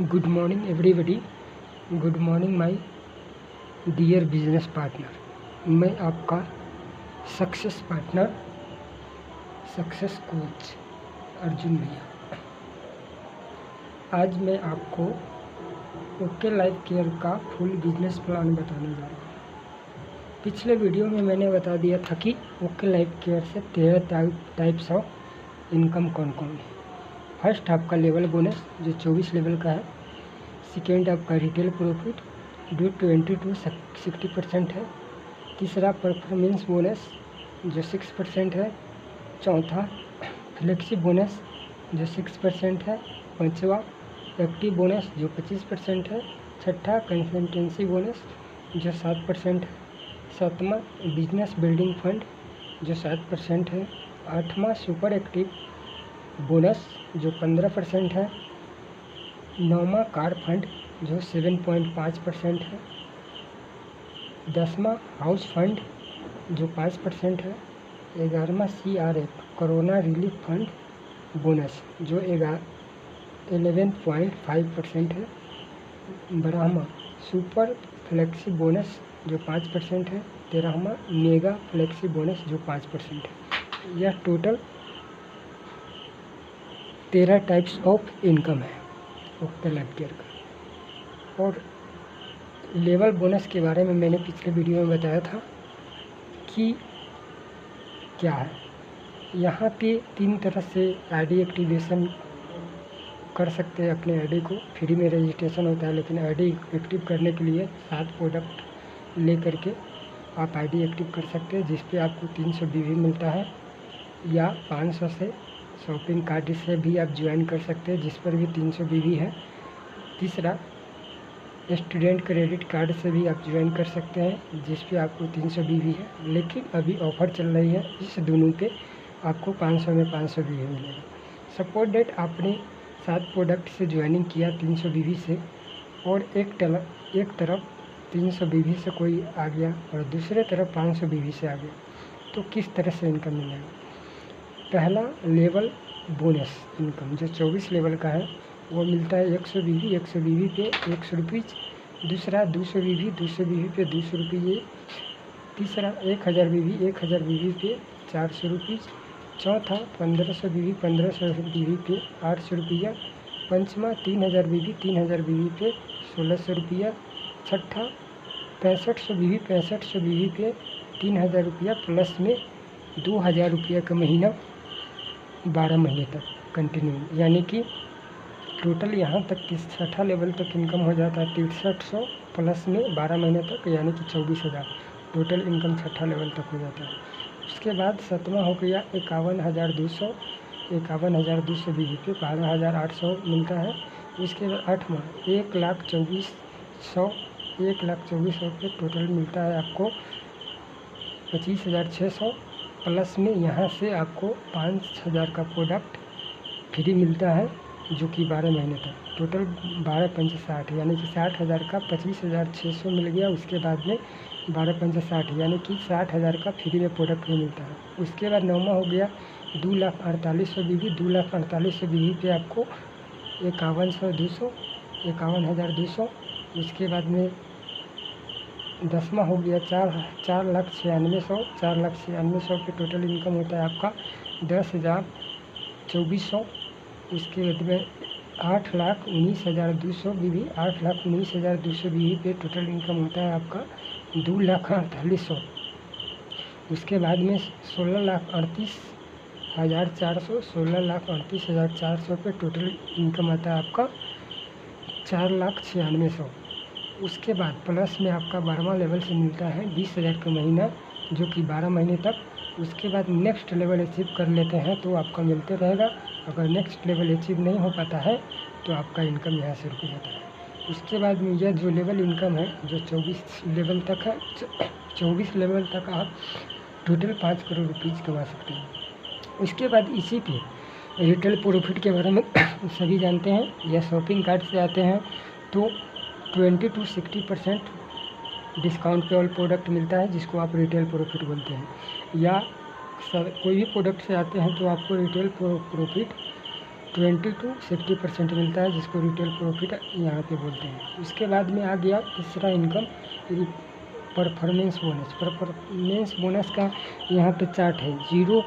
Good morning everybody. Good morning my dear business partner. मैं आपका success partner, success coach Arjun भैया। आज मैं आपको ओके लाइफ केयर का फुल बिजनेस प्लान बताने जा रहा हूँ। पिछले वीडियो में मैंने बता दिया था कि ओके लाइफ केयर से 13 टाइप्स ऑफ इनकम कौन कौन है। फर्स्ट आपका लेवल बोनस जो 24 लेवल का है। सेकेंड आपका रिटेल प्रॉफिट जो 20 to 60% है। तीसरा परफॉर्मेंस बोनस जो 6% है। चौथा फ्लेक्सी बोनस जो 6% है। पांचवा एक्टिव बोनस जो 25% है। छठा कंसल्टेंसी बोनस जो 7% है। सातवां बिजनेस बिल्डिंग फंड जो 7% है। आठवां सुपर एक्टिव बोनस जो 15% है। नौवां कार फंड जो 7.5% है। 10वां हाउस फंड जो 5% है। 11वां CRF corona relief fund bonus जो 11.5% है। 12वां सुपर फ्लेक्सी बोनस जो 5% है। 13वां मेगा फ्लेक्सी बोनस जो 5% है। यह टोटल 13 टाइप्स ऑफ इनकम है ओके लाइफ केयर का। और लेवल बोनस के बारे में मैंने पिछले वीडियो में बताया था कि क्या है। यहाँ पे 3 तरह से आईडी एक्टिवेशन कर सकते हैं। अपने आईडी को फ्री में रजिस्ट्रेशन होता है, लेकिन आईडी एक्टिव करने के लिए 7 प्रोडक्ट ले करके आप आईडी एक्टिव कर सकते हैं, जिस पे आपको 300 BV मिलता है। या 500 से शॉपिंग कार्ड से भी आप ज्वाइन कर सकते हैं, जिस पर भी 300 BV है। तीसरा स्टूडेंट क्रेडिट कार्ड से भी आप ज्वाइन कर सकते हैं, जिस पे आपको 300 BV है। लेकिन अभी ऑफ़र चल रही है, इस दोनों पे आपको 500 में 500 BV मिलेगा। सपोज डेट आपने 7 प्रोडक्ट से ज्वाइनिंग किया 300 BV से, और एक तरफ 300 BV से कोई आ गया और दूसरे तरफ 500 BV से आ गया, तो किस तरह से इनकम मिलेगा। पहला लेवल बोनस इनकम जो 24 लेवल का है, वो मिलता है 100 BV पे 100 रुपीज़। दूसरा 200 BV पे 200 रुपये। तीसरा 1000 BV पे 400 रुपीज़। चौथा 1500 BV पे 800 रुपया। पंचमा 3000 BV पे 1600 रुपया। छठा 6500 BV पे 3000 रुपया प्लस में 2000 रुपया का महीना 12 महीने तक कंटिन्यू, यानी कि टोटल यहाँ तक कि 6ठा लेवल तक इनकम हो जाता है 6300 प्लस में 12 महीने तक, यानी कि 24,000 टोटल इनकम 6ठा लेवल तक हो जाता है। उसके बाद 7वां हो गया 51,200 BV पे 12,800 मिलता है। उसके बाद 8वां 1,24,000 पे टोटल मिलता है आपको 25,600 प्लस में यहाँ से आपको 5,000 का प्रोडक्ट फ्री मिलता है, जो कि 12 महीने तक टोटल 12 पंच 60, यानी कि 60,000 का 25,600 मिल गया। उसके बाद में 12 पंच 60, यानी कि 60,000 का फ्री में प्रोडक्ट भी मिलता है। उसके बाद 9वां हो गया 2,48,000 BV 2,48,000 BV पे आपको 51,200। उसके बाद में 10वां हो गया 4,96,100 पे टोटल इनकम होता है आपका 10,2400। उसके बाद में 8,19,200 BV 8,19,200 BV पे टोटल इनकम होता है आपका 2,48,000। उसके बाद में 16,38,400 पे टोटल इनकम आता है आपका 4,96,100। उसके बाद प्लस में आपका 12वां लेवल से मिलता है 20,000 का महीना, जो कि 12 महीने तक। उसके बाद नेक्स्ट लेवल अचीव कर लेते हैं तो आपका मिलते रहेगा। अगर नेक्स्ट लेवल अचीव नहीं हो पाता है तो आपका इनकम यहाँ से रुक जाता है। उसके बाद में यह जो लेवल इनकम है जो 24 लेवल तक है, 24 लेवल तक आप टोटल 5 करोड़ रुपीज़ कमा सकते हैं। उसके बाद इसी पे रिटेल प्रॉफिट के बारे में सभी जानते हैं। यह शॉपिंग कार्ड से आते हैं तो 20 to 60% डिस्काउंट पे ऑल प्रोडक्ट मिलता है, जिसको आप रिटेल प्रॉफिट बोलते हैं। या कोई भी प्रोडक्ट से आते हैं तो आपको रिटेल प्रॉफिट 20 to 60% मिलता है, जिसको रिटेल प्रॉफिट यहाँ पे बोलते हैं। उसके बाद में आ गया तीसरा income, performance bonus. Performance bonus का यहाँ पे चार्ट है। 0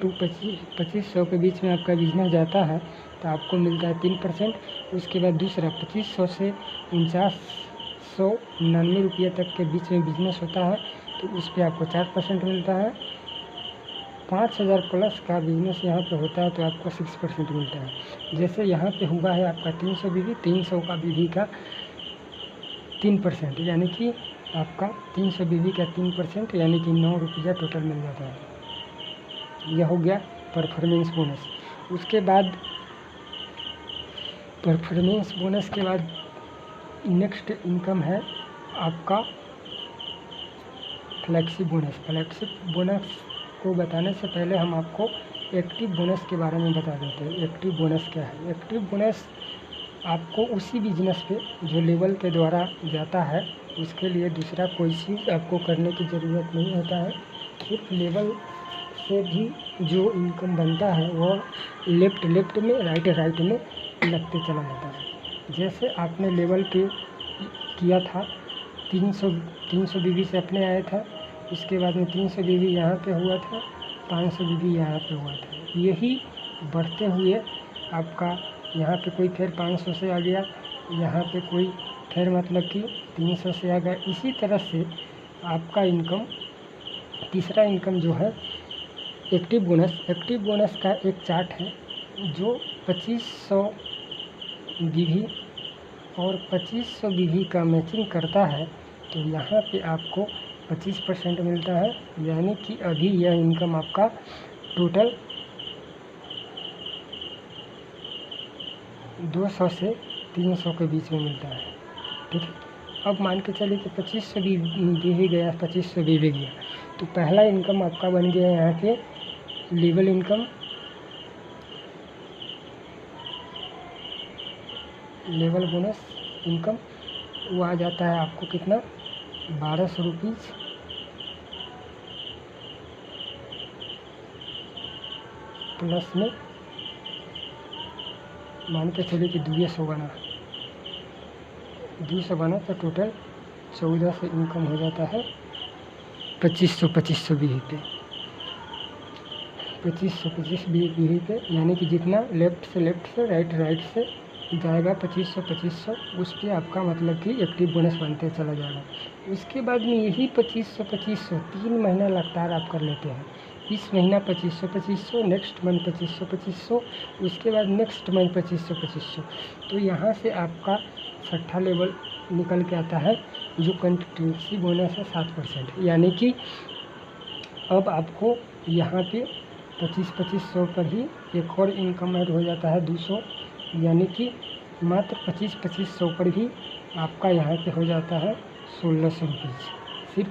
to 2500 के बीच में आपका बिजनेस जाता है तो आपको मिलता है 3%। उसके बाद दूसरा 2500 से 4999 रुपये तक के बीच में बिजनेस होता है तो उस पर आपको 4% मिलता है। 5000 प्लस का बिजनेस यहाँ पे होता है तो आपको 6% मिलता है। जैसे यहाँ पे हुआ है आपका 300 बीवी, 300 का बीवी का 3%, यानी कि आपका 300 बीवी का 3%, यानी कि 9 रुपया टोटल मिल जाता है। यह हो गया परफॉर्मेंस बोनस। उसके बाद परफॉर्मेंस बोनस के बाद नेक्स्ट इनकम है आपका फ्लैक्सी बोनस। फ्लैक्सी बोनस को बताने से पहले हम आपको एक्टिव बोनस के बारे में बता देते हैं। एक्टिव बोनस क्या है? एक्टिव बोनस आपको उसी बिजनेस पे जो लेवल के द्वारा जाता है उसके लिए दूसरा कोई चीज़ आपको करने की ज़रूरत नहीं होता है। सिर्फ लेवल से भी जो इनकम बनता है वो लेफ्ट में राइट में लगते चला जाता है। जैसे आपने लेवल पे किया था 300 बीवी से अपने आया था, इसके बाद में 300 बीवी यहाँ पे हुआ था, 500 बीवी यहाँ पे हुआ था। यही बढ़ते हुए आपका यहाँ पे कोई फिर 500 से आ गया, यहाँ पे कोई फिर मतलब कि 300 से आ गया। इसी तरह से आपका इनकम, तीसरा इनकम जो है एक्टिव बोनस का एक चार्ट है जो 2500 बीवी और 2500 बीवी का मैचिंग करता है तो यहाँ पे आपको 25% मिलता है। यानी कि अभी यह इनकम आपका टोटल 200 से 300 के बीच में मिलता है। ठीक है, अब मान के चलिए कि 2500 बीवी गया, 2500 बीवी गया तो पहला इनकम आपका बन गया यहाँ पे level income. Level bonus income वो आ जाता है आपको कितना, 1200 रुपीज़ प्लस में मान के चलिए कि 200 बना तो टोटल 14 से इनकम हो जाता है 2500 बीवी पे, 2500 बीवी पे। यानी कि जितना लेफ्ट से राइट से जाएगा 2500 उस पर आपका मतलब कि एक्टिव बोनस बनते चला जाएगा। उसके बाद में यही 2500 3 महीना लगातार आप कर लेते हैं। इस महीना 2500, नेक्स्ट मंथ 2500, उसके बाद नेक्स्ट मंथ 2500। तो यहाँ से आपका 6ठा लेवल निकल के आता है जो कंटिन्यूसी बोनस है 7%। यानी कि अब आपको यहाँ पे 2500 पर ही एक और इनकम ऐड हो जाता है 200, यानी कि मात्र 2500 पर भी आपका यहाँ पे हो जाता है 1600 रुपीज़। सिर्फ